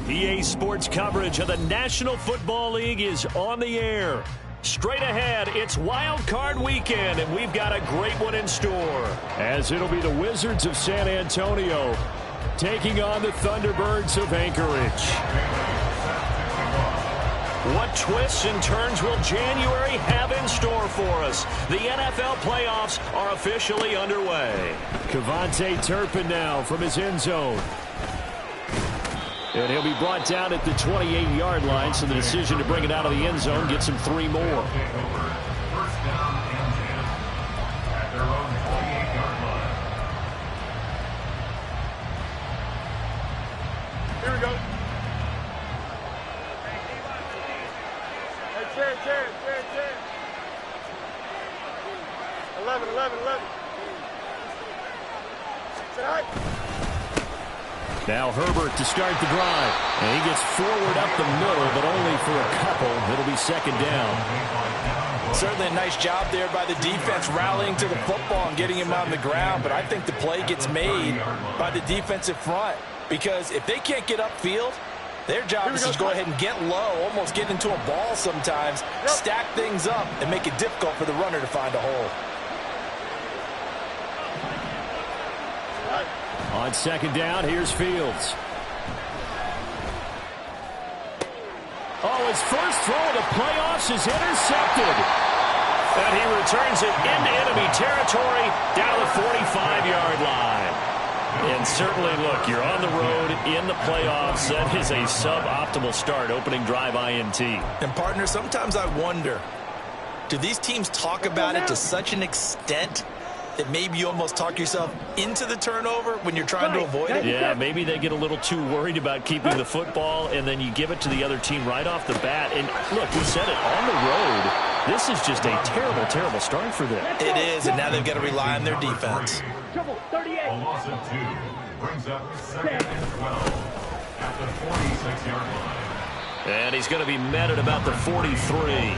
EA Sports coverage of the National Football League is on the air. Straight ahead, it's Wild Card Weekend, and we've got a great one in store. As it'll be the Wizards of San Antonio taking on the Thunderbirds of Anchorage. What twists and turns will January have in store for us? The NFL playoffs are officially underway. Kevontae Turpin now from his end zone. And he'll be brought down at the 28-yard line, so the decision to bring it out of the end zone gets him 3 more. Here we go. Hey, chair. 11. Sit high. Now Herbert to start the drive. And he gets forward up the middle, but only for a couple. It'll be second down. Certainly a nice job there by the defense rallying to the football and getting him on the ground. But I think the play gets made by the defensive front. Because if they can't get upfield, their job is to go ahead and get low, almost get into a ball sometimes, stack things up, and make it difficult for the runner to find a hole. On second down, here's Fields. Oh, his first throw of the playoffs is intercepted. And he returns it into enemy territory down the 45-yard line. And certainly, look, you're on the road in the playoffs. That is a suboptimal start, opening drive INT. And, partner, sometimes I wonder, do these teams talk about it to such an extent that maybe you almost talk yourself into the turnover when you're trying to avoid it? Yeah, maybe they get a little too worried about keeping the football, and then you give it to the other team right off the bat. And, look, we said it, on the road, this is just a terrible, terrible start for them. It is, and now they've got to rely on their defense. Trouble, 38. A loss of 2 brings up 2nd and 12 at the 46-yard line. And he's going to be met at about the 43.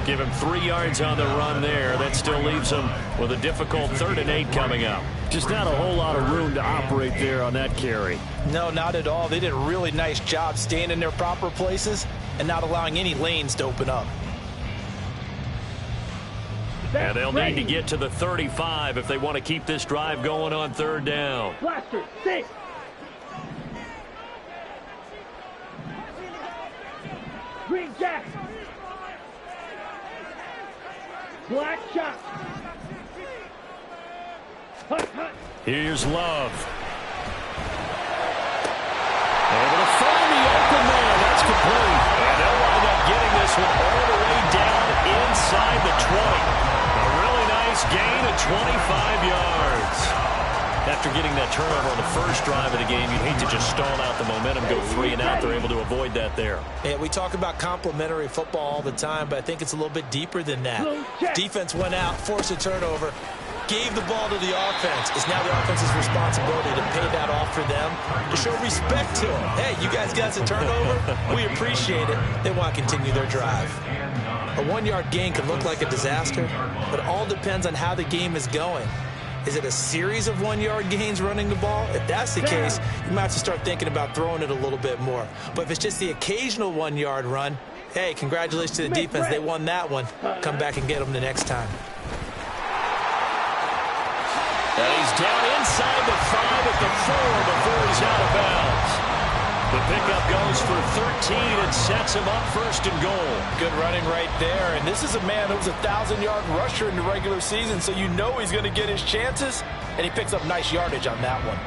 Give him 3 yards on the run there. That still leaves him with a difficult 3rd and 8 coming up. Just not a whole lot of room to operate there on that carry. No, not at all. They did a really nice job staying in their proper places and not allowing any lanes to open up. And they'll need to get to the 35 if they want to keep this drive going on 3rd down. Blaster, 6. Green Jack. Black shot. Hut. Here's Love. Able to find the open man. That's complete. And they'll wind up getting this one all the way down inside the 20. A really nice gain of 25 yards. After getting that turnover on the first drive of the game, you'd hate to just stall out the momentum, go 3 and out. They're able to avoid that there. Yeah, we talk about complementary football all the time, but I think it's a little bit deeper than that. Defense went out, forced a turnover, gave the ball to the offense. It's now the offense's responsibility to pay that off for them, to show respect to them. Hey, you guys got a turnover? We appreciate it. They want to continue their drive. A 1-yard gain can look like a disaster, but it all depends on how the game is going. Is it a series of 1-yard gains running the ball? If that's the case, you might have to start thinking about throwing it a little bit more. But if it's just the occasional 1-yard run, hey, congratulations to the defense. They won that one. Come back and get them the next time. And he's down inside the 5 at the 4 before he's out of bounds. The pickup goes for 13 and sets him up 1st and goal. Good running right there. And this is a man who was a 1,000-yard rusher in the regular season, so you know he's going to get his chances, and he picks up nice yardage on that one.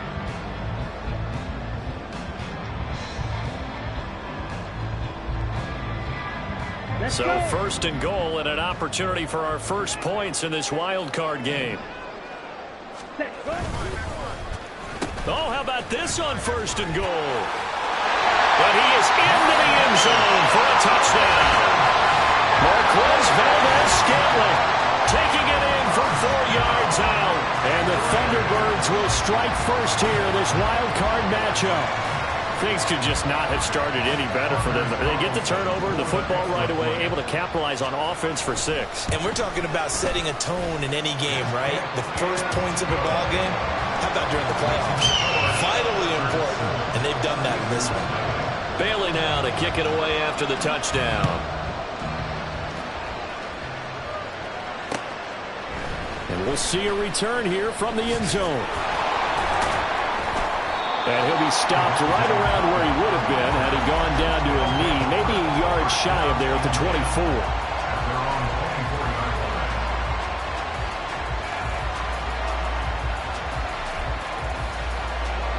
So 1st and goal and an opportunity for our first points in this wild card game. Oh, how about this on 1st and goal? But he is into the end zone for a touchdown. Marquez Valdez-Scantling taking it in from 4 yards out. And the Thunderbirds will strike first here in this wild card matchup. Things could just not have started any better for them. They get the turnover, the football right away, able to capitalize on offense for 6. And we're talking about setting a tone in any game, right? The first points of a ball game, how about during the playoffs? Vitally important, and they've done that in this one. Bailey now to kick it away after the touchdown. And we'll see a return here from the end zone. And he'll be stopped right around where he would have been had he gone down to a knee, maybe a yard shy of there at the 24.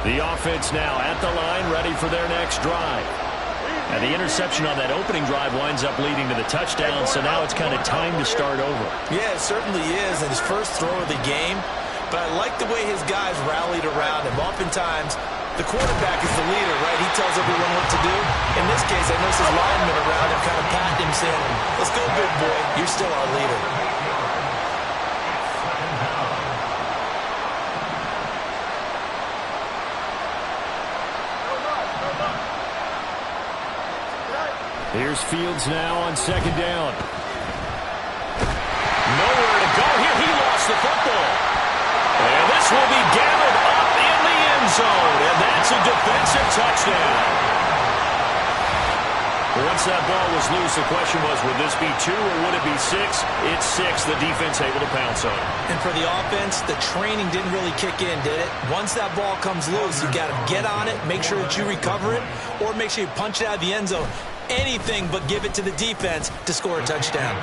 The offense now at the line, ready for their next drive. And the interception on that opening drive winds up leading to the touchdown, so now it's kind of time to start over. Yeah, it certainly is, and his first throw of the game. But I like the way his guys rallied around him. Oftentimes, the quarterback is the leader, right? He tells everyone what to do. In this case, I noticed his linemen around him kind of patting him, saying, "Let's go, big boy. You're still our leader." Here's Fields now on second down. Nowhere to go here. He lost the football. And this will be gathered up in the end zone. And that's a defensive touchdown. Once that ball was loose, the question was, would this be 2 or would it be 6? It's 6. The defense able to pounce on it. And for the offense, the training didn't really kick in, did it? Once that ball comes loose, you got to get on it, make sure that you recover it, or make sure you punch it out of the end zone. Anything but give it to the defense to score a touchdown.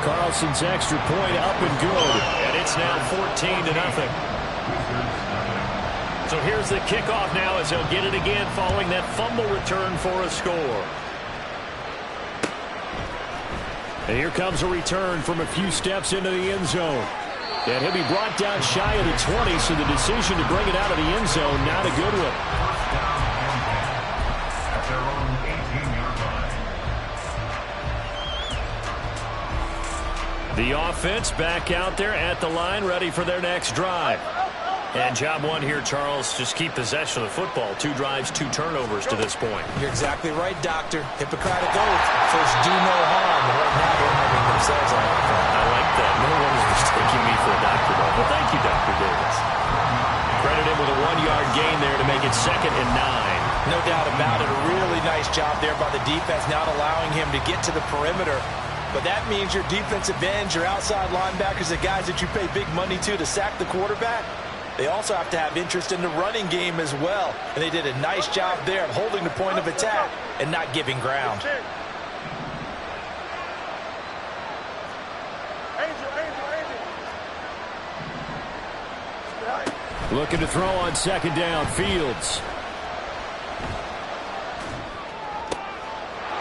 Carlson's extra point up and good. And it's now 14-0. So here's the kickoff now as he'll get it again following that fumble return for a score. And here comes a return from a few steps into the end zone. And he'll be brought down shy of the 20, so the decision to bring it out of the end zone, not a good one. The offense back out there at the line, ready for their next drive. And job one here, Charles, just keep possession of the football. 2 drives, 2 turnovers to this point. You're exactly right, Doctor. Hippocratic oath. First, do no harm. And right now, they're harming themselves on that front. I like that. No one is mistaking me for a doctor, though. Well, thank you, Dr. Davis. Credit him with a 1-yard gain there to make it 2nd and 9. No doubt about it. A really nice job there by the defense, not allowing him to get to the perimeter. But that means your defensive ends, your outside linebackers, the guys that you pay big money to sack the quarterback, they also have to have interest in the running game as well. And they did a nice job there of holding the point of attack and not giving ground. Looking to throw on second down, Fields.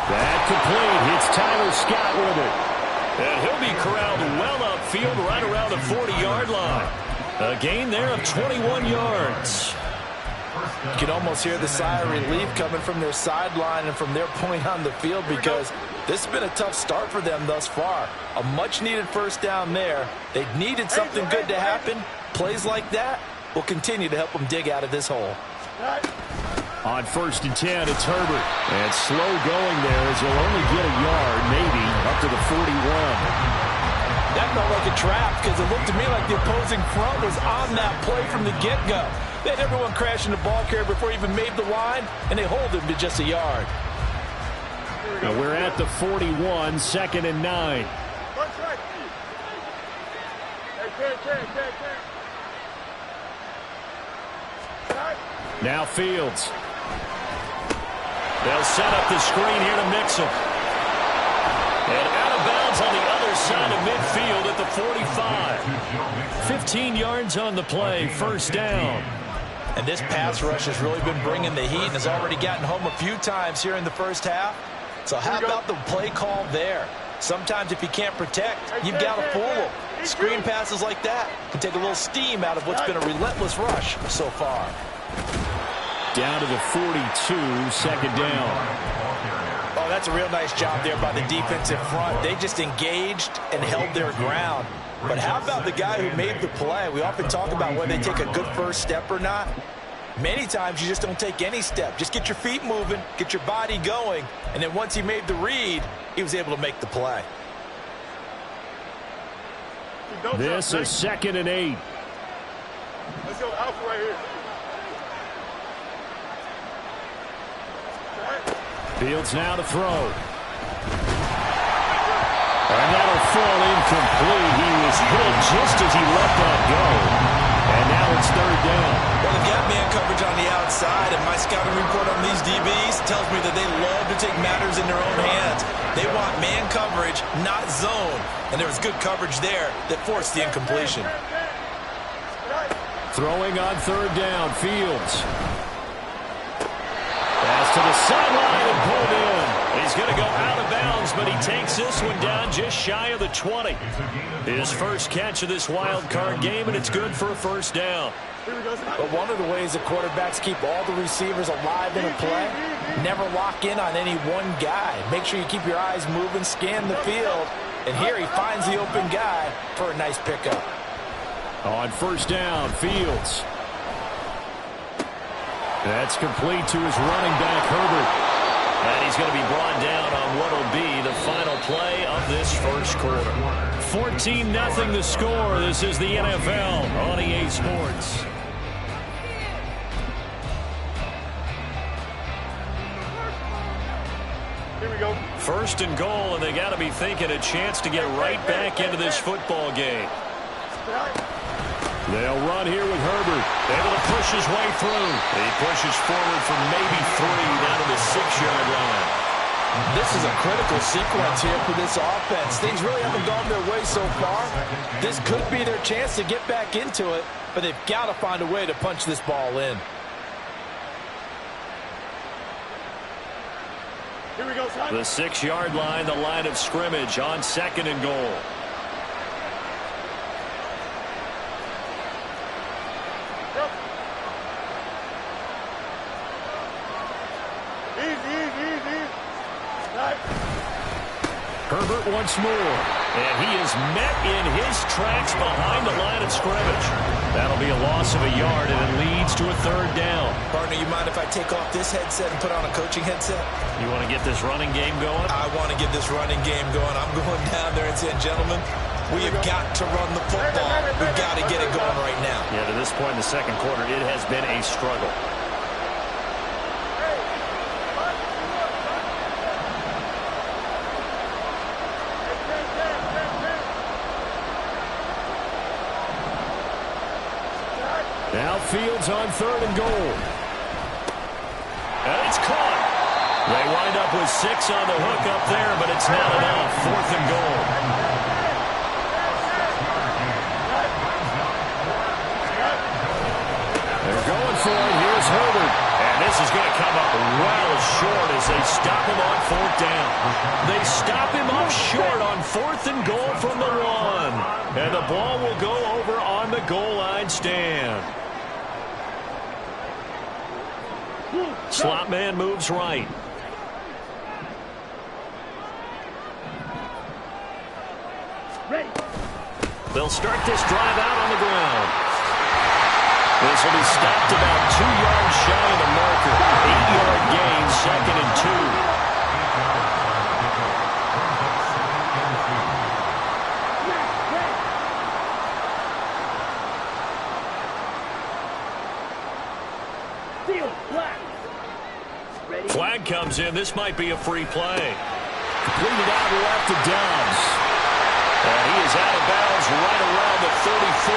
That complete. It's Tyler Scott with it. And he'll be corralled well upfield right around the 40-yard line. A gain there of 21 yards. You can almost hear the sigh of relief coming from their sideline and from their point on the field, because this has been a tough start for them thus far. A much-needed first down there. They needed something good to happen. Plays like that will continue to help them dig out of this hole. On 1st and 10, it's Herbert. And slow going there as he'll only get a yard, maybe, up to the 41. That felt like a trap, because it looked to me like the opposing front was on that play from the get-go. They had everyone crashing the ball carrier before he even made the line, and they hold him to just a yard. Now we're at the 41, 2nd and 9. Now Fields. They'll set up the screen here to mix him. And out of bounds on the other side of midfield at the 45. 15 yards on the play, first down. And this pass rush has really been bringing the heat and has already gotten home a few times here in the first half. So how about the play call there? Sometimes if you can't protect, you've got to fool them. Screen passes like that can take a little steam out of what's been a relentless rush so far. Down to the 42, second down. Oh, that's a real nice job there by the defensive front. They just engaged and held their ground. But how about the guy who made the play? We often talk about whether they take a good first step or not. Many times you just don't take any step. Just get your feet moving, get your body going, and then once he made the read, he was able to make the play. This is 2nd and 8. Let's go alpha right here. Fields now to throw. And that'll fall incomplete. He was hit just as he let that go. And now it's third down. Well, they've got man coverage on the outside, and my scouting report on these DBs tells me that they love to take matters in their own hands. They want man coverage, not zone. And there was good coverage there that forced the incompletion. Throwing on third down, Fields. Pass to the sideline and pulled in. He's going to go out of bounds, but he takes this one down just shy of the 20. His first catch of this wild card game, and it's good for a first down. But one of the ways that quarterbacks keep all the receivers alive in a play, never lock in on any one guy. Make sure you keep your eyes moving, scan the field, and here he finds the open guy for a nice pickup. On first down, Fields. That's complete to his running back, Herbert. And he's going to be brought down on what will be the final play of this first quarter. 14-0 the score. This is the NFL on EA Sports. Here we go. First and goal, and they got to be thinking a chance to get right back into this football game. They'll run here with Herbert. Able to push his way through. He pushes forward for maybe 3 down to the 6-yard line. This is a critical sequence here for this offense. Things really haven't gone their way so far. This could be their chance to get back into it, but they've got to find a way to punch this ball in. Here we go, son. The 6-yard line, the line of scrimmage on second and goal. Herbert once more, and he is met in his tracks behind the line of scrimmage. That'll be a loss of a yard, and it leads to a third down. Partner, you mind if I take off this headset and put on a coaching headset? You want to get this running game going? I want to get this running game going. I'm going down there and saying, gentlemen, we have got to run the football. We've got to get it going right now. Yeah, to this point in the second quarter, it has been a struggle. Now Fields on third and goal. And it's caught. They wind up with 6 on the hook up there, but it's not enough. Fourth and goal. They're going for it. Here's Herbert. And this is going to come up well short as they stop him on fourth down. They stop him up short on fourth and goal from the 1. And the ball will go over on the goal line stand. Slot man moves right. They'll start this drive out on the ground. This will be stopped about 2 yards shy of the marker. 8-yard gain, second and 2. Flag comes in. This might be a free play. Completed out left to Dobbs. And he is out of bounds right around the 34.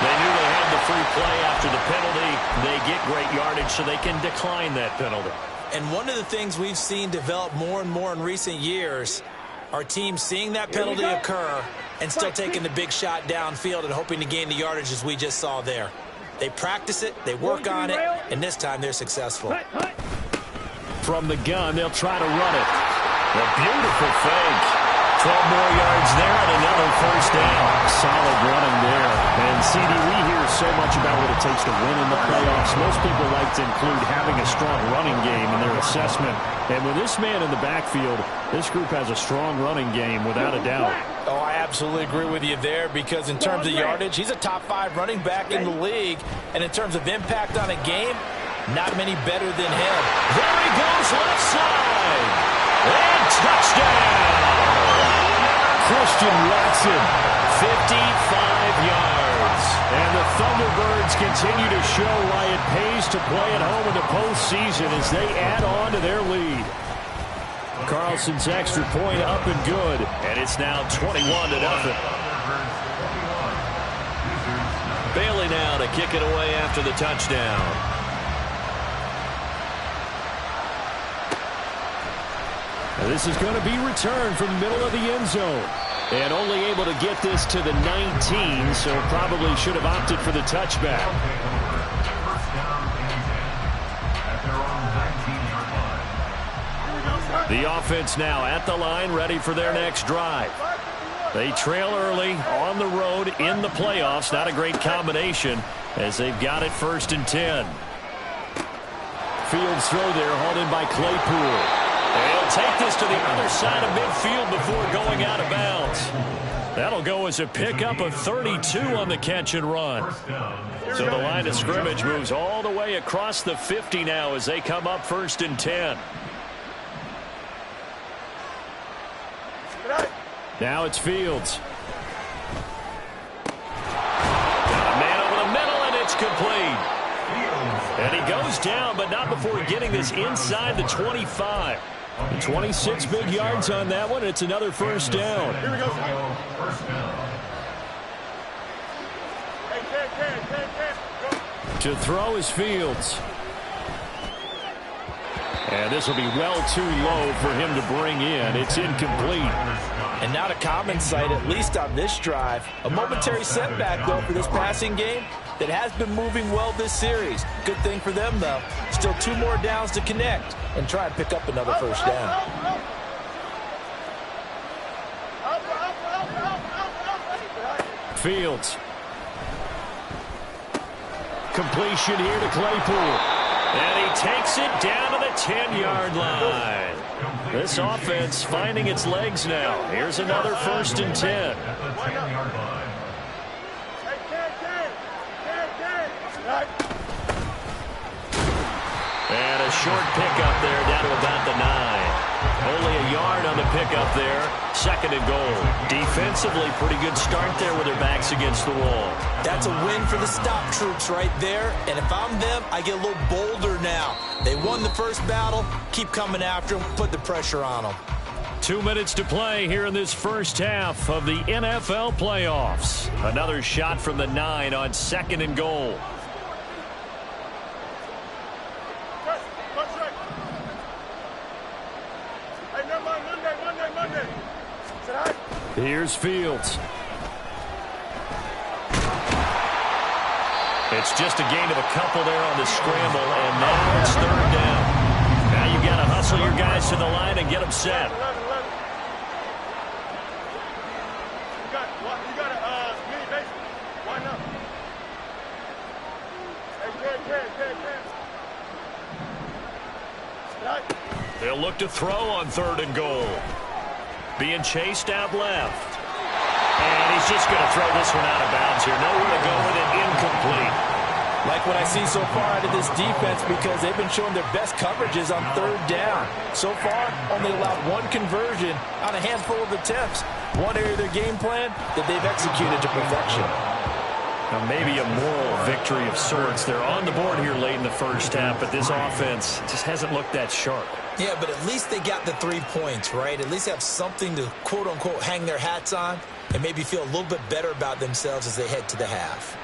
They knew they had the free play after the penalty. They get great yardage so they can decline that penalty. And one of the things we've seen develop more and more in recent years are teams seeing that penalty occur and still taking the big shot downfield and hoping to gain the yardage as we just saw there. They practice it, they work on it, and this time they're successful. From the gun, they'll try to run it. A beautiful fake. 12 more yards there and another first down. Solid running there. And, CD, we hear so much about what it takes to win in the playoffs. Most people like to include having a strong running game in their assessment. And with this man in the backfield, this group has a strong running game without a doubt. Oh, I absolutely agree with you there because in terms of yardage, he's a top 5 running back in the league. And in terms of impact on a game, not many better than him. There he goes left side. And touchdown. Christian Watson, 55 yards. And the Thunderbirds continue to show why it pays to play at home in the postseason as they add on to their lead. Carlson's extra point up and good, and it's now 21-0. Bailey now to kick it away after the touchdown. Now this is going to be returned from the middle of the end zone. And only able to get this to the 19, so probably should have opted for the touchback. The offense now at the line, ready for their next drive. They trail early on the road in the playoffs. Not a great combination as they've got it 1st and 10. Fields throw there, hauled in by Claypool. They'll take this to the other side of midfield before going out of bounds. That'll go as a pickup of 32 on the catch and run. So the line of scrimmage moves all the way across the 50 now as they come up 1st and 10. Now it's Fields. Got a man over the middle, and it's complete. And he goes down, but not before getting this inside the 25. 26 big yards on that one. It's another 1st down. Here we go. To throw is Fields. And this will be well too low for him to bring in. It's incomplete. And not a common sight, at least on this drive. A momentary setback, though, for this passing game that has been moving well this series. Good thing for them, though. Still 2 more downs to connect and try and pick up another 1st down. Fields. Completion here to Claypool. And he takes it down to the 10-yard line. This offense finding its legs now. Here's another 1st and 10. And a short pickup there down to about the 9. Only a yard on the pickup there. 2nd and goal. Defensively, pretty good start there with their backs against the wall. That's a win for the stop troops right there. And if I'm them, I get a little bolder now. They won the first battle. Keep coming after them. Put the pressure on them. 2 minutes to play here in this first half of the NFL playoffs. Another shot from the 9 on 2nd and goal. Here's Fields. It's just a gain of a couple there on the scramble, and now it's 3rd down. Now you've got to hustle your guys to the line and get them set. They'll look to throw on 3rd and goal. Being chased out left. And he's just going to throw this one out of bounds here. Nowhere to go with it. Incomplete. Like what I see so far out of this defense because they've been showing their best coverages on 3rd down. So far, only allowed 1 conversion on a handful of attempts. One area of their game plan that they've executed to perfection. Now maybe a moral victory of sorts. They're on the board here late in the first half, but this offense just hasn't looked that sharp. Yeah, but at least they got the 3 points, right? At least have something to, quote-unquote, hang their hats on and maybe feel a little bit better about themselves as they head to the half.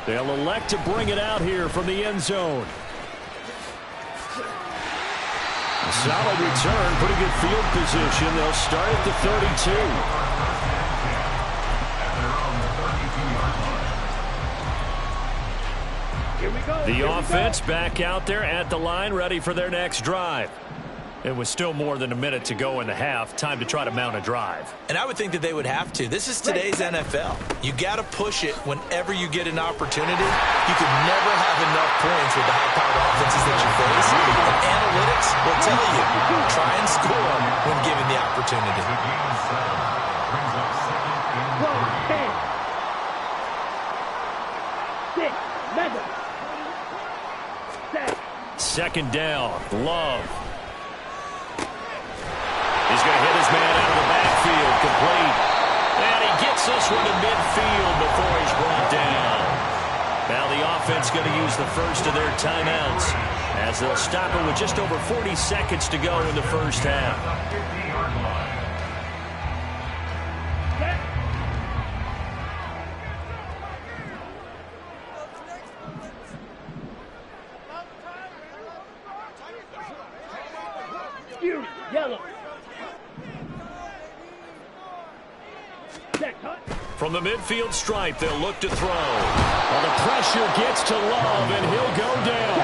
They'll elect to bring it out here from the end zone. A solid return, pretty good field position. They'll start at the 32. The offense back out there at the line, ready for their next drive. It was still more than a minute to go in the half. Time to try to mount a drive. And I would think that they would have to. This is today's NFL. You got to push it whenever you get an opportunity. You could never have enough points with the high-powered offenses that you face. And analytics will tell you, try and score when given the opportunity. Second down, Love. He's going to hit his man out of the backfield, complete. And he gets this one to midfield before he's brought down. Now the offense going to use the first of their timeouts as they'll stop it with just over 40 seconds to go in the first half. Yellow. From the midfield stripe, they'll look to throw. Well, the pressure gets to Love, and he'll go down.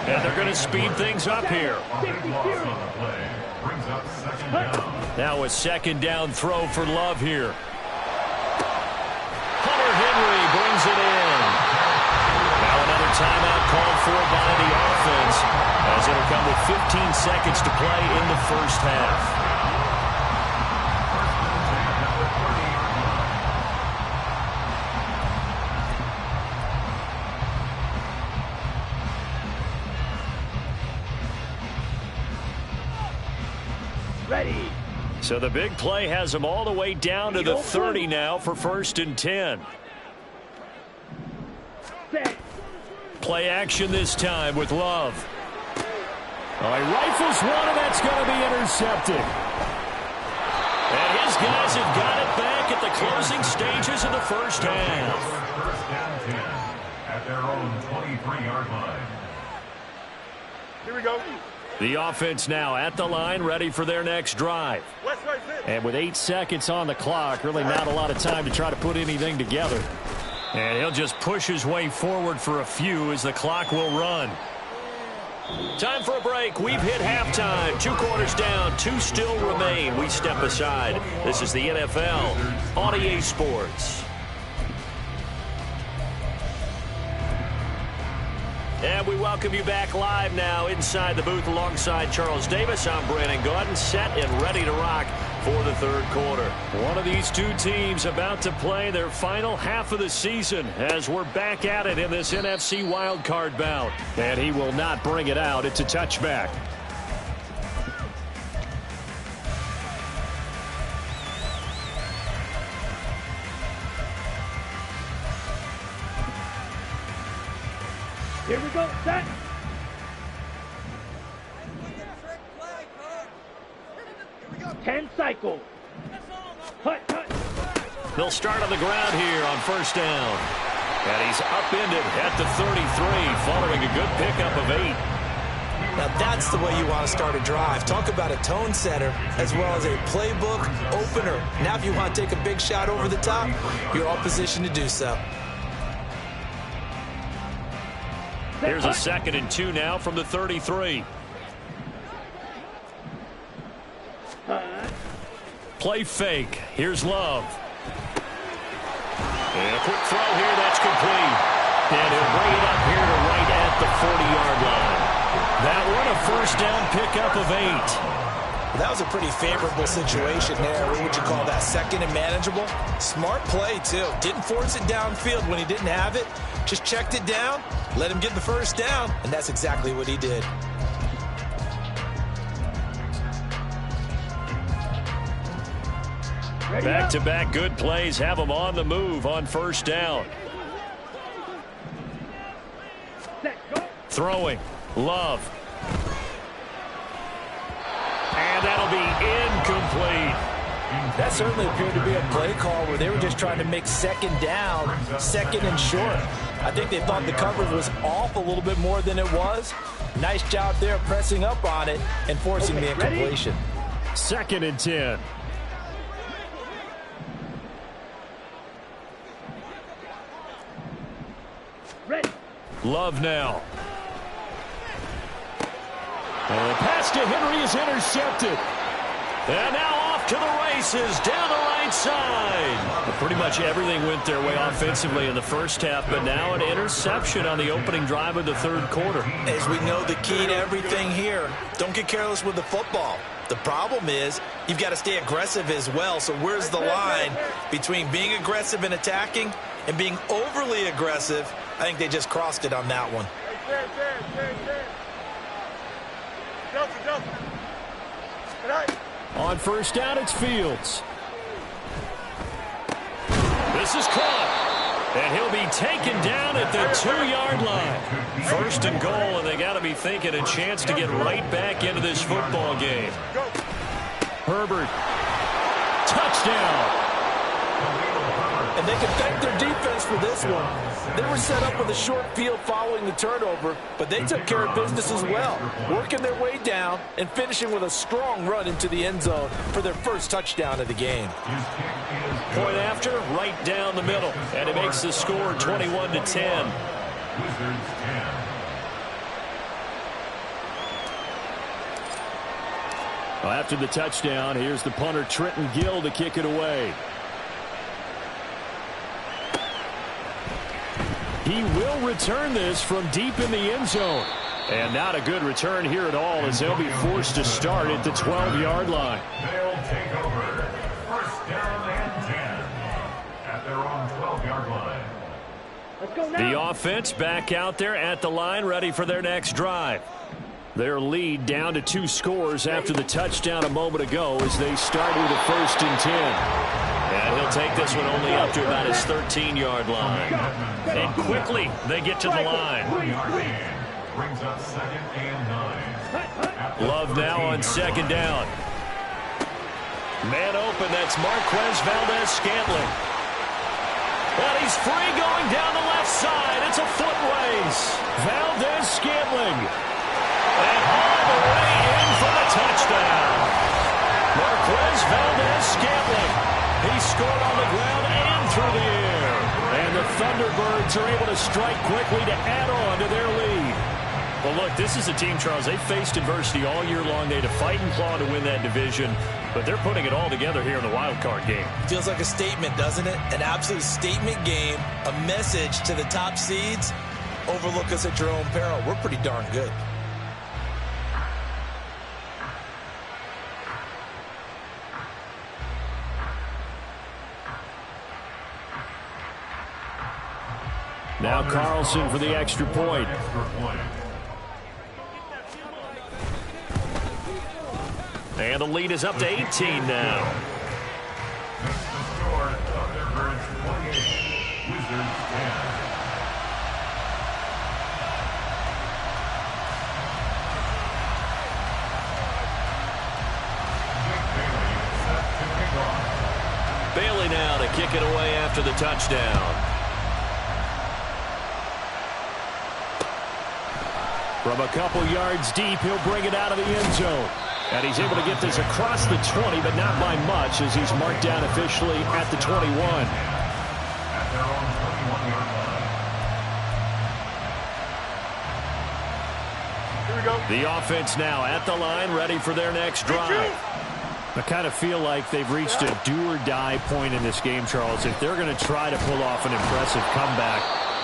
And they're going to speed things up here. Now a second down throw for Love here. Hunter Henry brings it in. Now another timeout called for by the offense, as it'll come with 15 seconds to play in the first half. Ready. So the big play has them all the way down to the 30 now for 1st and 10. Play action this time with Love. Oh, he rifles one, and that's going to be intercepted. And his guys have got it back at the closing stages of the first half. First and 10 at their own 23-yard line. Here we go. The offense now at the line, ready for their next drive. West right fit. And with 8 seconds on the clock, really not a lot of time to try to put anything together. And he'll just push his way forward for a few as the clock will run. Time for a break. We've hit halftime. 2 quarters down, 2 still remain. We step aside. This is the NFL on EA Sports. And we welcome you back live now inside the booth alongside Charles Davis. I'm Brandon Gordon, set and ready to rock for the third quarter. One of these two teams about to play their final half of the season as we're back at it in this NFC wildcard bout. And he will not bring it out. It's a touchback. Here we go. Set. Ten cycle. Hut. They'll start on the ground here on first down. And he's upended at the 33 following a good pickup of 8. Now that's the way you want to start a drive. Talk about a tone setter as well as a playbook opener. Now if you want to take a big shot over the top, you're all positioned to do so. Here's a 2nd and 2 now from the 33. Play fake. Here's Love. And a quick throw here. That's complete. And he'll bring it up here to right at the 40-yard line. That one a first down pickup of 8. That was a pretty favorable situation there. What would you call that? 2nd and manageable? Smart play, too. Didn't force it downfield when he didn't have it. Just checked it down, let him get the first down, and that's exactly what he did. Back-to-back good plays have him on the move on first down. Throwing. Love. And that'll be incomplete. That certainly appeared to be a play call where they were just trying to make 2nd down, 2nd and short. I think they thought the coverage was off a little bit more than it was. Nice job there pressing up on it and forcing the incompletion. 2nd and 10. Ready. Love now. And the pass to Henry is intercepted. And now off to the races down the right side. Well, pretty much everything went their way offensively in the first half, but now an interception on the opening drive of the third quarter. As we know, the key to everything here, don't get careless with the football. The problem is you've got to stay aggressive as well. So where's the line between being aggressive and attacking and being overly aggressive? I think they just crossed it on that one. On first down, it's Fields. This is caught. And he'll be taken down at the 2-yard line. First and goal, and they got to be thinking a chance to get right back into this football game. Herbert. Touchdown. And they can thank their defense for this one. They were set up with a short field following the turnover, but they took care of business as well, working their way down and finishing with a strong run into the end zone for their first touchdown of the game. Point after, right down the middle, and it makes the score 21-10. Well, after the touchdown, here's the punter Trenton Gill to kick it away. He will return this from deep in the end zone. And not a good return here at all, as they'll be forced to start at the 12-yard line. They'll take over. First down and 10 at their own 12-yard line. Let's go now. The offense back out there at the line, ready for their next drive. Their lead down to 2 scores after the touchdown a moment ago as they start with a 1st and 10. And he'll take this one only up to about his 13-yard line. And quickly, they get to the line. Brings up 2nd and 9. Love now on 2nd down. Man open, that's Marquez Valdez-Scantling. And he's free going down the left side. It's a foot race. Valdez-Scantling. And all the way in for the touchdown. Marquez Valdez-Scantling. He scored on the ground and through the air. And the Thunderbirds are able to strike quickly to add on to their lead. Well, look, this is a team, Charles. They faced adversity all year long. They had to fight and claw to win that division. But they're putting it all together here in the wild card game. Feels like a statement, doesn't it? An absolute statement game. A message to the top seeds. Overlook us at your own peril. We're pretty darn good. Now Carlson for the extra point. And the lead is up to 18 now. Bailey now to kick it away after the touchdown. From a couple yards deep, he'll bring it out of the end zone. And he's able to get this across the 20, but not by much, as he's marked down officially at the 21. Here we go. The offense now at the line, ready for their next drive. I kind of feel like they've reached a do-or-die point in this game, Charles. If they're going to try to pull off an impressive comeback,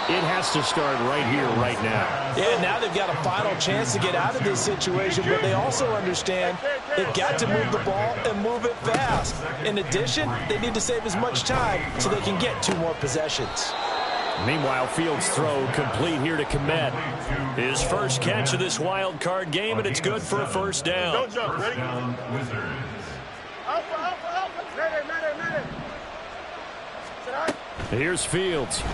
it has to start right here, right now. Yeah, now they've got a final chance to get out of this situation, but they also understand they've got to move the ball and move it fast. In addition, they need to save as much time so they can get 2 more possessions. Meanwhile, Fields' throw complete here to Kmet. His first catch of this wild card game, and it's good for a first down. Don't jump. Ready? Alpha. Ready. Sit down. Here's Fields.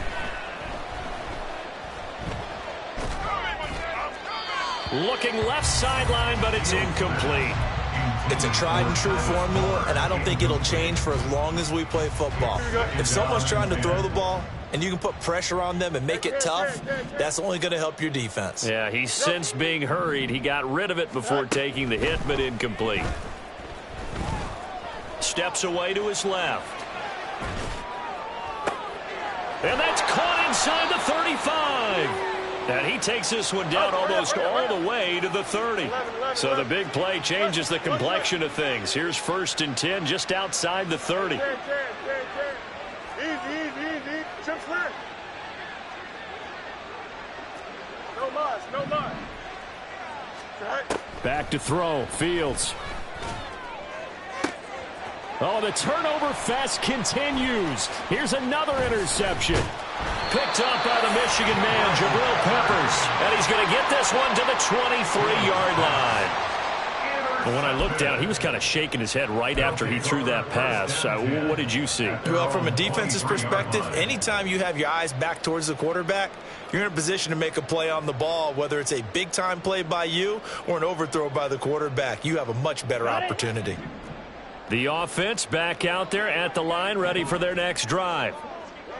Looking left sideline, but it's incomplete. It's a tried and true formula, and I don't think it'll change for as long as we play football. If someone's trying to throw the ball and you can put pressure on them and make it tough, that's only going to help your defense. Yeah, he sensed being hurried. He got rid of it before taking the hit, but incomplete. Steps away to his left. And that's caught inside the 35. And he takes this one down almost all the way to the 30. So the big play changes the complexion of things. Here's 1st and 10 just outside the 30. Easy. Jump clear. No more. Back to throw. Fields. Oh, the turnover fest continues. Here's another interception. Picked up by the Michigan man, Jabril Peppers. And he's going to get this one to the 23-yard line. Well, when I looked down, he was kind of shaking his head right after he threw that pass. What did you see? Well, from a defense's perspective, anytime you have your eyes back towards the quarterback, you're in a position to make a play on the ball, whether it's a big-time play by you or an overthrow by the quarterback. You have a much better opportunity. The offense back out there at the line, ready for their next drive.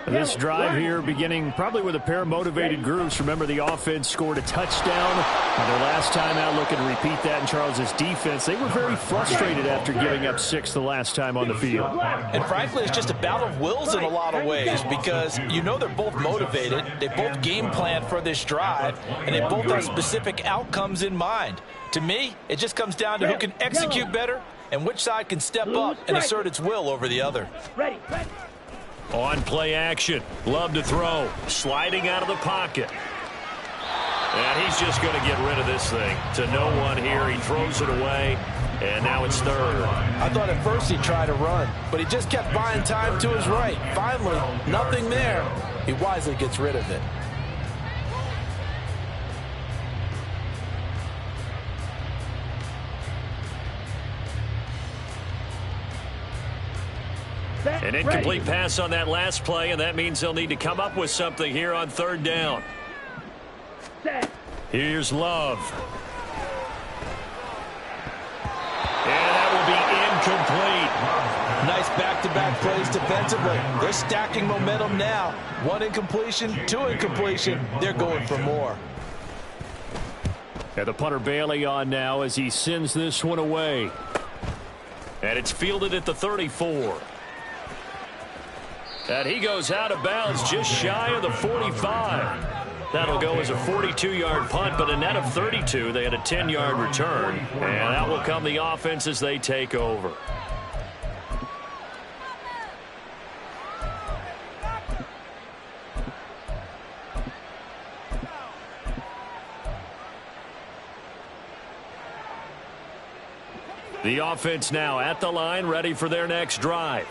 This drive here beginning probably with a pair of motivated groups. Remember, the offense scored a touchdown on their last time out, looking to repeat that in Charles' defense. They were very frustrated after giving up 6 the last time on the field. And frankly, it's just a battle of wills in a lot of ways because you know they're both motivated. They both game plan for this drive, and they both have specific outcomes in mind. To me, it just comes down to who can execute better and which side can step up and assert its will over the other. Ready. On play action, Love to throw, sliding out of the pocket. And he's just going to get rid of this thing to no one here. He throws it away, and now it's third. I thought at first he'd try to run, but he just kept buying time to his right. Finally, nothing there. He wisely gets rid of it. An incomplete pass on that last play, and that means they'll need to come up with something here on third down. Here's Love. And that will be incomplete. Nice back-to-back plays defensively. They're stacking momentum now. 1 incompletion, 2 incompletion. They're going for more. And the punter Bailey on now as he sends this one away. And it's fielded at the 34. And he goes out of bounds just shy of the 45. That'll go as a 42-yard punt, but a net of 32. They had a 10-yard return. And that will come the offense as they take over. The offense now at the line, ready for their next drive.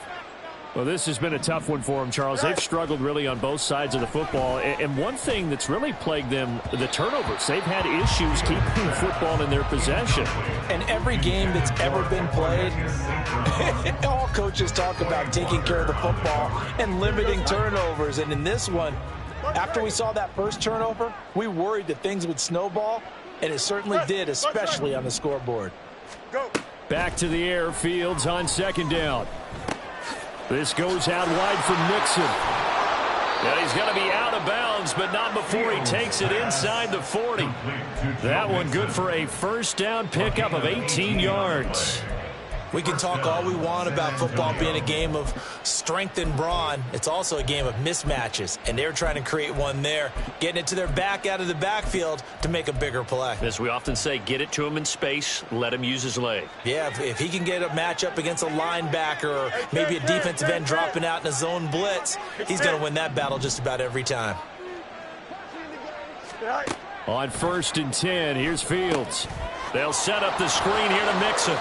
Well, this has been a tough one for them, Charles. They've struggled really on both sides of the football. And one thing that's really plagued them, the turnovers. They've had issues keeping the football in their possession. And every game that's ever been played, all coaches talk about taking care of the football and limiting turnovers. And in this one, after we saw that first turnover, we worried that things would snowball, and it certainly did, especially on the scoreboard. Back to the air, Fields on second down. This goes out wide for Nixon. And he's going to be out of bounds, but not before he takes it inside the 40. That one good for a first down pickup of 18 yards. We can talk all we want about football being a game of strength and brawn. It's also a game of mismatches, and they're trying to create one there, getting it to their back out of the backfield to make a bigger play. As we often say, get it to him in space, let him use his leg. Yeah, if he can get a matchup against a linebacker or maybe a defensive end dropping out in a zone blitz, he's going to win that battle just about every time. On 1st and 10, here's Fields. They'll set up the screen here to Mixon.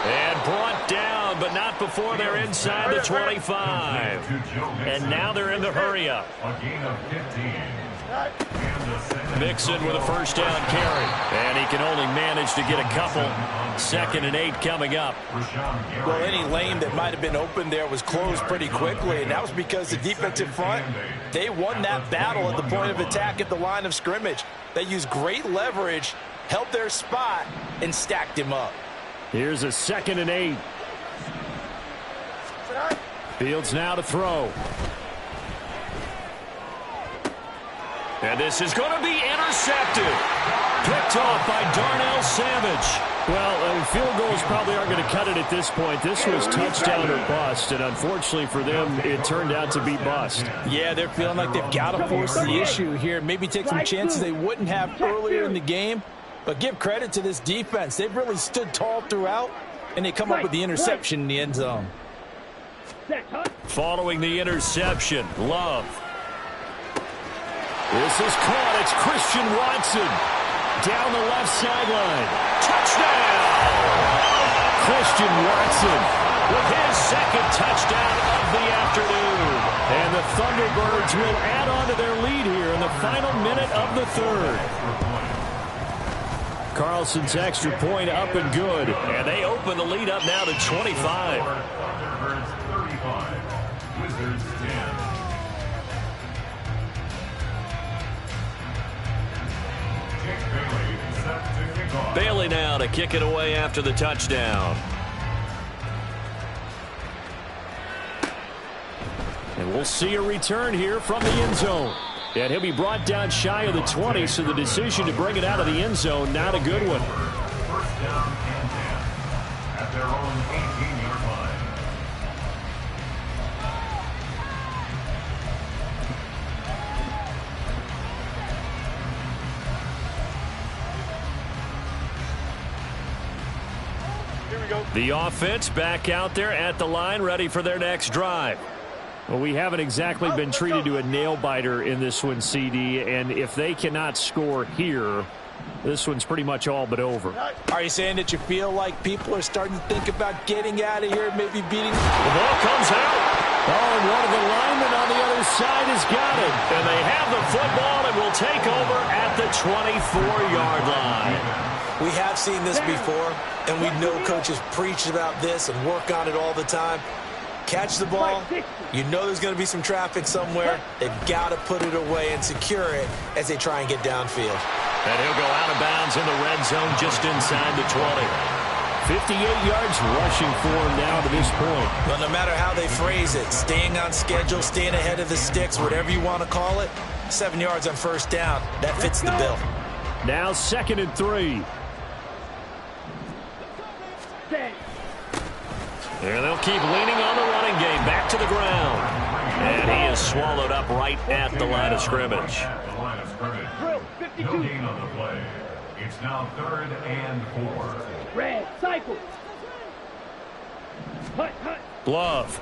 And brought down, but not before they're inside the 25. And now they're in the hurry-up. Mixon with a first down carry. And he can only manage to get a couple. 2nd and 8 coming up. Well, any lane that might have been open there was closed pretty quickly, and that was because the defensive front, they won that battle at the point of attack at the line of scrimmage. They used great leverage, held their spot, and stacked him up. Here's a 2nd and 8. Fields now to throw. And this is going to be intercepted. Picked off by Darnell Savage. Well, field goals probably aren't going to cut it at this point. This was touchdown or bust, and unfortunately for them, it turned out to be bust. Yeah, they're feeling like they've got to force the issue here. Maybe take some chances they wouldn't have earlier in the game. But give credit to this defense. They've really stood tall throughout, and they come up with the interception in the end zone. Following the interception, Love. This is caught. It's Christian Watson. Down the left sideline. Touchdown! Christian Watson with his 2nd touchdown of the afternoon. And the Thunderbirds will add on to their lead here in the final minute of the 3rd. Carlson's extra point up and good. And they open the lead up now to 25. Thunderbirds 35, Wizards 10. Jake Bailey set to kick off. Bailey now to kick it away after the touchdown. And we'll see a return here from the end zone. And he'll be brought down shy of the 20, so the decision to bring it out of the end zone, not a good one. First down and 10 at their own 18-yard line. Here we go. The offense back out there at the line, ready for their next drive. Well, we haven't exactly been treated to a nail-biter in this one, CD, and if they cannot score here, this one's pretty much all but over. Are you saying that you feel like people are starting to think about getting out of here, maybe beating? The ball comes out. Oh, and one of the linemen on the other side has got it. And they have the football and will take over at the 24-yard line. We have seen this before, and we know coaches preach about this and work on it all the time. Catch the ball. You know there's going to be some traffic somewhere. They've got to put it away and secure it as they try and get downfield. And he'll go out of bounds in the red zone just inside the 20. 58 yards rushing for him now to this point. Well, no matter how they phrase it, staying on schedule, staying ahead of the sticks, whatever you want to call it, 7 yards on first down. That fits the bill. Now 2nd and 3. And they'll keep leaning on the running game. Back to the ground. And he is swallowed up right at the line of scrimmage. At the line of scrimmage. No gain on the play. It's now 3rd and 4. Red, cycle. Hut. Glove.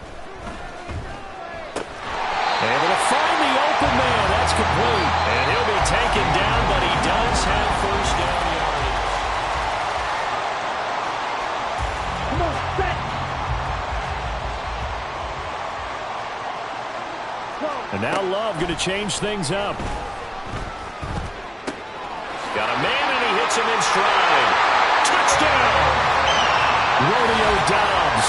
Able to find the open man. That's complete. And he'll be taken down, but he does have first down yardage. Come on, set. And now Love going to change things up. Got a man, and he hits him in stride. Touchdown! Rodeo Dobbs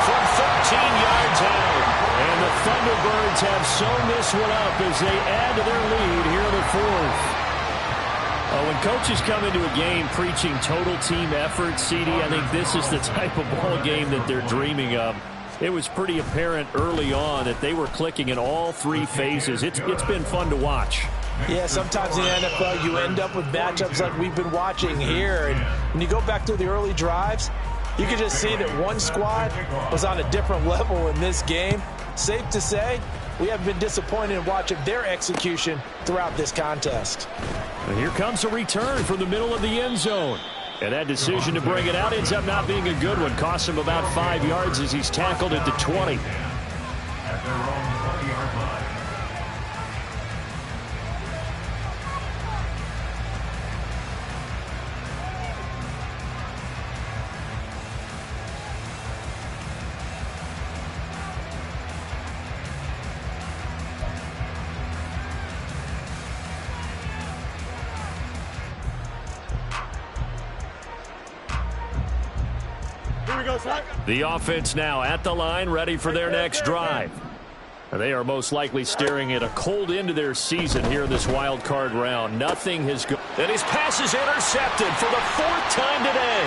from 13 yards out. And the Thunderbirds have sewn this one up as they add to their lead here in the 4th. When coaches come into a game preaching total team effort, CD, I think this is the type of ball game that they're dreaming of. It was pretty apparent early on that they were clicking in all 3 phases. It's been fun to watch. Yeah, sometimes in the NFL you end up with matchups like we've been watching here. And when you go back to the early drives, you can just see that one squad was on a different level in this game. Safe to say, we have been disappointed in watching their execution throughout this contest. And here comes a return from the middle of the end zone. And that decision to bring it out ends up not being a good one. Costs him about 5 yards as he's tackled at the 20. At their own 20-yard line. Here we go, Slack. The offense now at the line, ready for their next drive. They are most likely staring at a cold end to their season here in this wild card round. Nothing has gone. And his pass is intercepted for the 4th time today.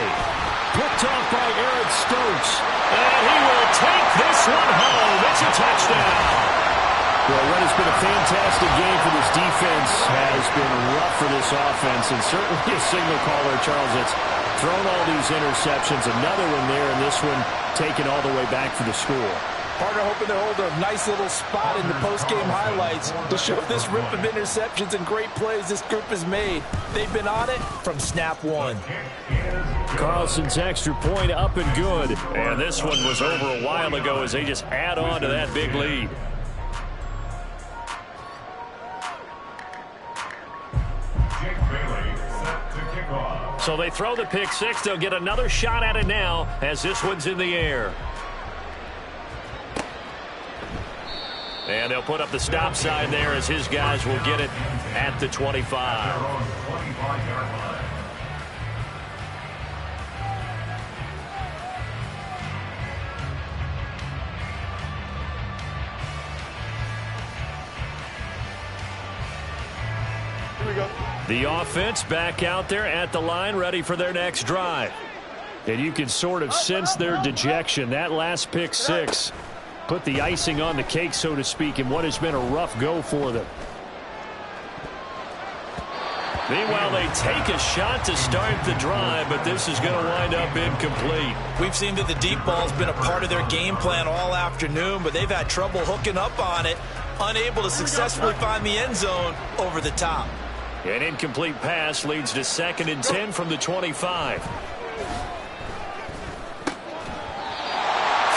Picked off by Eric Stokes. And he will take this one home. It's a touchdown. Well, what has been a fantastic game for this defense has been rough for this offense. And certainly a signal caller, Charles, that's thrown all these interceptions. Another one there, and this one taken all the way back for the score. Partner hoping to hold a nice little spot in the post-game highlights to show this rip of interceptions and great plays this group has made. They've been on it from snap one. Carlson's extra point up and good. And this one was over a while ago as they just add on to that big lead. Jake Bailey set to kick off. So they throw the pick six. They'll get another shot at it now as this one's in the air. And they'll put up the stop sign there as his guys will get it at the 25. The offense back out there at the line, ready for their next drive. And you can sort of sense their dejection. That last pick six put the icing on the cake, so to speak, in what has been a rough go for them. Meanwhile, they take a shot to start the drive, but this is going to wind up incomplete. We've seen that the deep ball has been a part of their game plan all afternoon, but they've had trouble hooking up on it, unable to successfully find the end zone over the top. An incomplete pass leads to 2nd and 10 from the 25.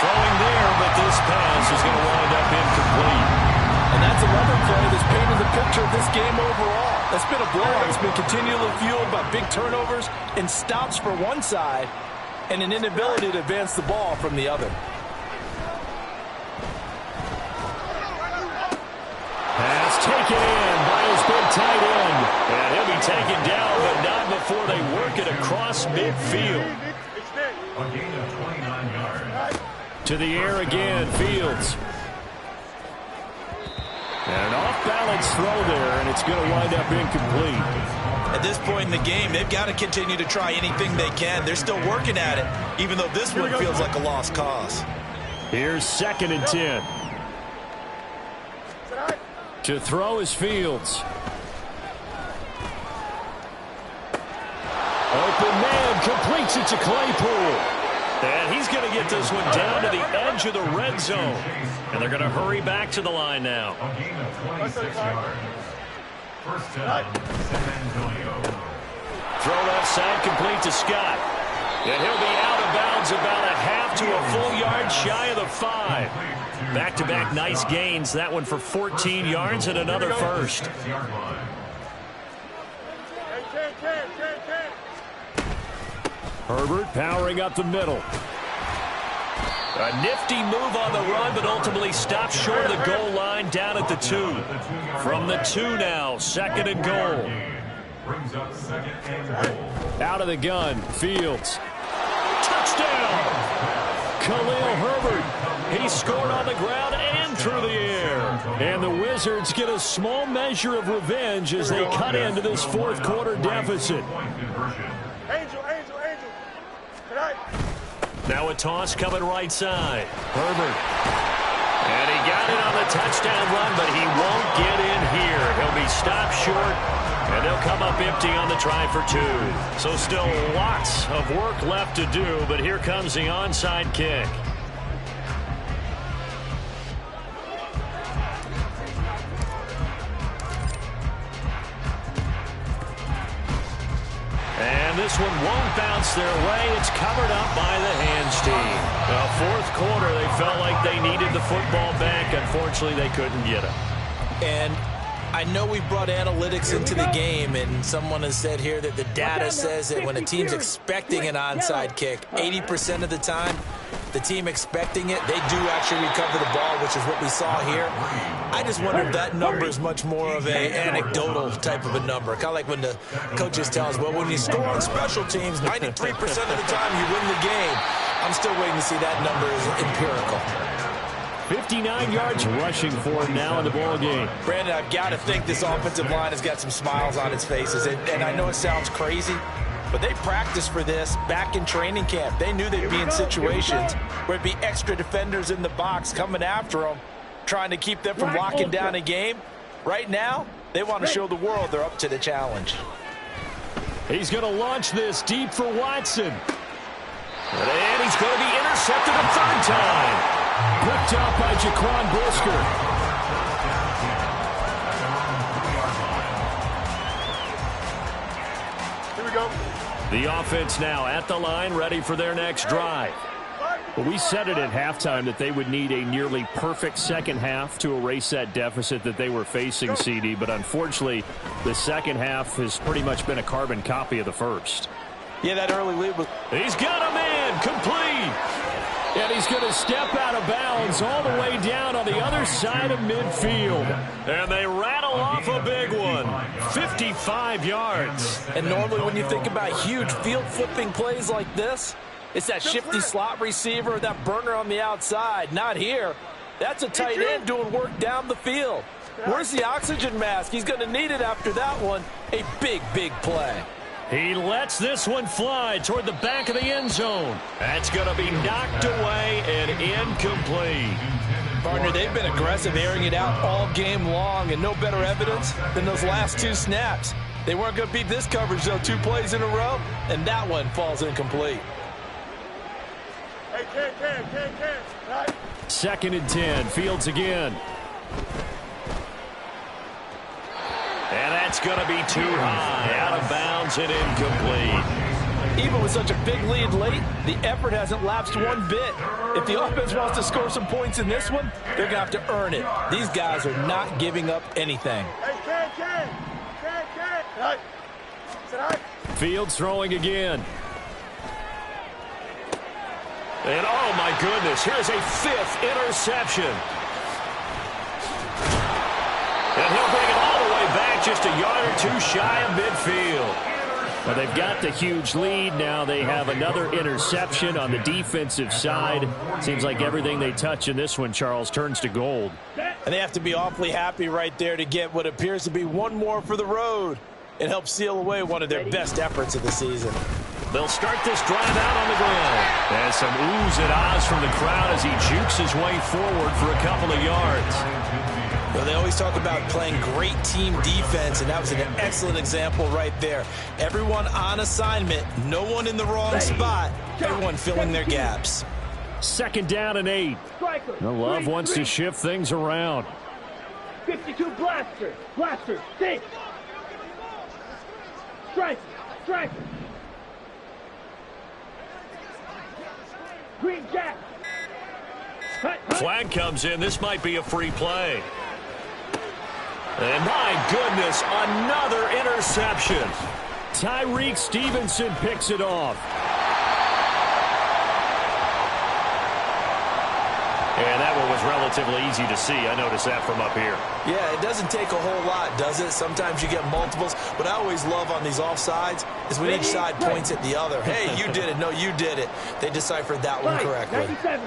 Throwing there, but this pass is going to wind up incomplete. And that's another play that's painted the picture of this game overall. That's been a blowout. It's been continually fueled by big turnovers and stops for one side and an inability to advance the ball from the other. Pass taken in by his big tight end. And he'll be taken down, but not before they work it across midfield. A gain of 29 yards. To the air again, Fields. And an off-balance throw there, and it's going to wind up incomplete. At this point in the game, they've got to continue to try anything they can. They're still working at it, even though this one feels like a lost cause. Here's 2nd and 10. To throw is Fields. Open man, completes it to Claypool. And he's going to get this one down to the edge of the red zone. And they're going to hurry back to the line now. A gain of 26 yards. First down, San Antonio. Throw left side, complete to Scott. And he'll be out of bounds about a half to a full yard shy of the 5. Back-to-back nice gains. That one for 14 yards and another first. 6-yard line. Herbert powering up the middle. A nifty move on the run, but ultimately stopped short of the goal line down at the 2. From the 2 now, 2nd and goal. Brings up 2nd and goal. Out of the gun, Fields. Touchdown! Khalil Herbert. He scored on the ground and through the air. And the Wizards get a small measure of revenge as they cut into this 4th quarter deficit. Now a toss coming right side. Herbert. And he got it on the touchdown run, but he won't get in here. He'll be stopped short, and they'll come up empty on the try for 2. So still lots of work left to do, but here comes the onside kick. And this one won't bounce their way. It's covered up by the hands team. The 4th quarter, they felt like they needed the football back. Unfortunately, they couldn't get it. And I know we brought analytics into the game, and someone has said here that the data says that when a team's expecting an onside kick, 80% of the time, the team expecting it, they do actually recover the ball, which is what we saw here. I just wonder if that number is much more of a anecdotal type of a number. Kind of like when the coaches tell us, well, when you score on special teams, 93% of the time you win the game. I'm still waiting to see that number is empirical. 59 yards rushing for him now in the ball game. Brandon, I've got to think this offensive line has got some smiles on its faces. And I know it sounds crazy, but they practiced for this back in training camp. They knew they'd be in situations where it'd be extra defenders in the box coming after them, trying to keep them from locking down a game. Right now, they want to show the world they're up to the challenge. He's going to launch this deep for Watson. And he's going to be intercepted a 3rd time. Picked up by Jaquan Brisker. Here we go. The offense now at the line, ready for their next drive. Well, we said it at halftime that they would need a nearly perfect second half to erase that deficit that they were facing, CD. But unfortunately, the second half has pretty much been a carbon copy of the first. Yeah, that early lead was... He's got a man, complete. And he's going to step out of bounds all the way down on the other side of midfield. And they rattle off a big one. 55 yards. And normally when you think about huge field flipping plays like this, it's that shifty slot receiver, that burner on the outside. Not here. That's a tight end doing work down the field. Where's the oxygen mask? He's going to need it after that one. A big, big play. He lets this one fly toward the back of the end zone. That's going to be knocked away and incomplete. Partner, they've been aggressive, airing it out all game long, and no better evidence than those last 2 snaps. They weren't going to beat this coverage, though, 2 plays in a row, and that one falls incomplete. Hey, Ken. Right. 2nd and 10. Fields again. And that's going to be too high. Out of bounds and incomplete. Even with such a big lead late, the effort hasn't lapsed one bit. If the offense wants to score some points in this one, they're going to have to earn it. These guys are not giving up anything. Hey, Ken. Right. Sit high. Fields throwing again. And oh my goodness, here's a 5th interception. And he'll bring it all the way back, just a yard or 2 shy of midfield. Well, they've got the huge lead. Now they have another interception on the defensive side. Seems like everything they touch in this one, Charles, turns to gold. And they have to be awfully happy right there to get what appears to be one more for the road. It helps seal away one of their best efforts of the season. They'll start this drive out on the ground. And some oohs and ahs from the crowd as he jukes his way forward for a couple of yards. Well, they always talk about playing great team defense, and that was an excellent example right there. Everyone on assignment, no one in the wrong spot, everyone filling their gaps. 2nd down and 8. The Love wants to shift things around. 52 blaster. 6. Striker. Green Jack. Flag comes in. This might be a free play. And my goodness, another interception. Tyreek Stevenson picks it off. And that one was relatively easy to see. I noticed that from up here. Yeah, it doesn't take a whole lot, does it? Sometimes you get multiples. What I always love on these offsides is when each side points at the other. Hey, you did it. No, you did it. They deciphered that one correctly. 97.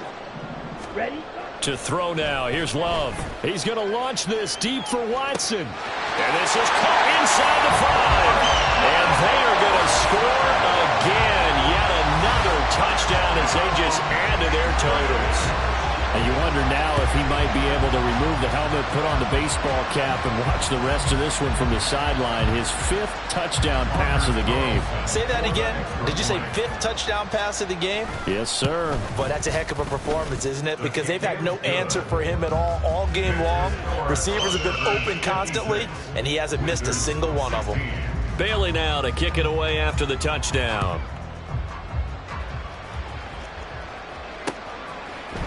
Ready? To throw now. Here's Love. He's going to launch this deep for Watson. And this is caught inside the 5. And they are going to score again. Yet another touchdown as they just add to their totals. And you wonder now if he might be able to remove the helmet, put on the baseball cap, and watch the rest of this one from the sideline. His 5th touchdown pass of the game. Say that again. Did you say 5th touchdown pass of the game? Yes, sir. Boy, that's a heck of a performance, isn't it? Because they've had no answer for him at all game long. Receivers have been open constantly, and he hasn't missed a single one of them. Bailey now to kick it away after the touchdown.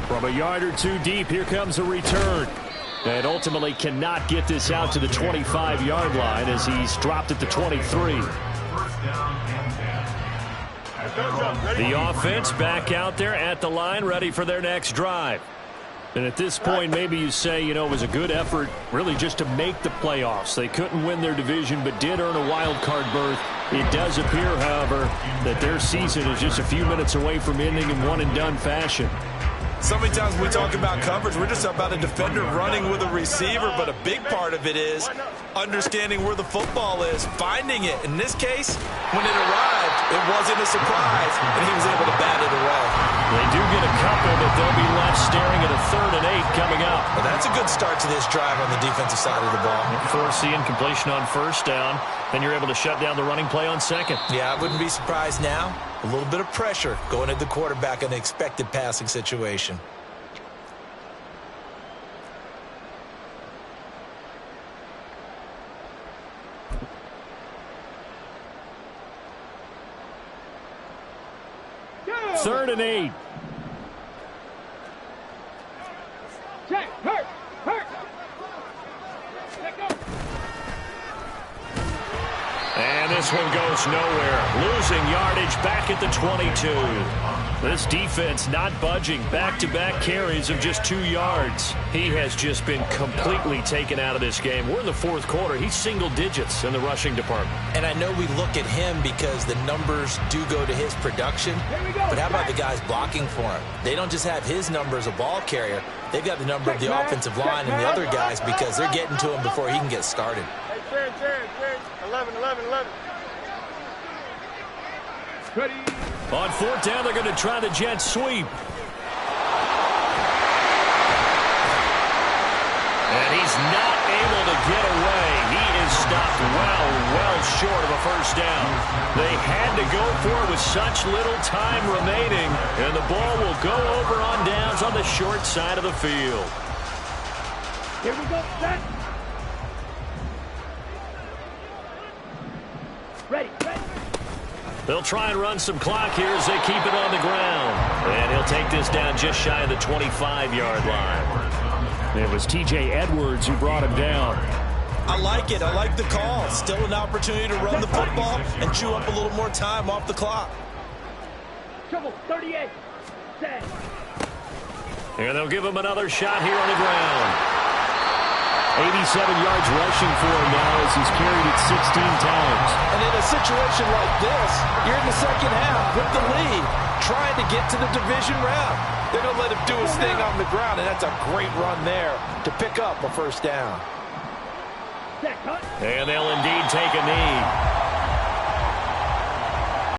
From a yard or 2 deep, here comes a return. And ultimately cannot get this out to the 25-yard line as he's dropped at the 23. The offense back out there at the line, ready for their next drive. And at this point, maybe you say, you know, it was a good effort really just to make the playoffs. They couldn't win their division but did earn a wild card berth. It does appear, however, that their season is just a few minutes away from ending in one-and-done fashion. So many times we talk about coverage, we're just about a defender running with a receiver, but a big part of it is understanding where the football is, finding it. In this case, when it arrived, it wasn't a surprise, and he was able to bat it away. They do get a couple, but they'll be left staring at a 3rd and 8 coming up. Well, that's a good start to this drive on the defensive side of the ball. Force the incompletion on 1st down, then you're able to shut down the running play on 2nd. Yeah, I wouldn't be surprised now. A little bit of pressure going at the quarterback in an expected passing situation. Third and 8. Check. Hurt. Let go. And this this one goes nowhere. Losing yardage back at the 22. This defense not budging. Back-to-back carries of just 2 yards. He has just been completely taken out of this game. We're in the fourth quarter. He's single digits in the rushing department. And I know we look at him because the numbers do go to his production. But how about the guys blocking for him? They don't just have his number as a ball carrier. They've got the number of the offensive line and the other guys because they're getting to him before he can get started. 11. Ready. On fourth down, they're going to try the jet sweep. And he's not able to get away. He is stopped well short of a first down. They had to go for it with such little time remaining. And the ball will go over on downs on the short side of the field. Here we go. Set. Ready. They'll try and run some clock here as they keep it on the ground. And he'll take this down just shy of the 25-yard line. It was T.J. Edwards who brought him down. I like it. I like the call. Still an opportunity to run the football and chew up a little more time off the clock. Trouble. 38. Set. And they'll give him another shot here on the ground. 87 yards rushing for him now as he's carried it 16 times. And in a situation like this, you're in the second half with the lead, trying to get to the division round. They're going to let him do his thing on the ground, and that's a great run there to pick up a first down. And they'll indeed take a knee.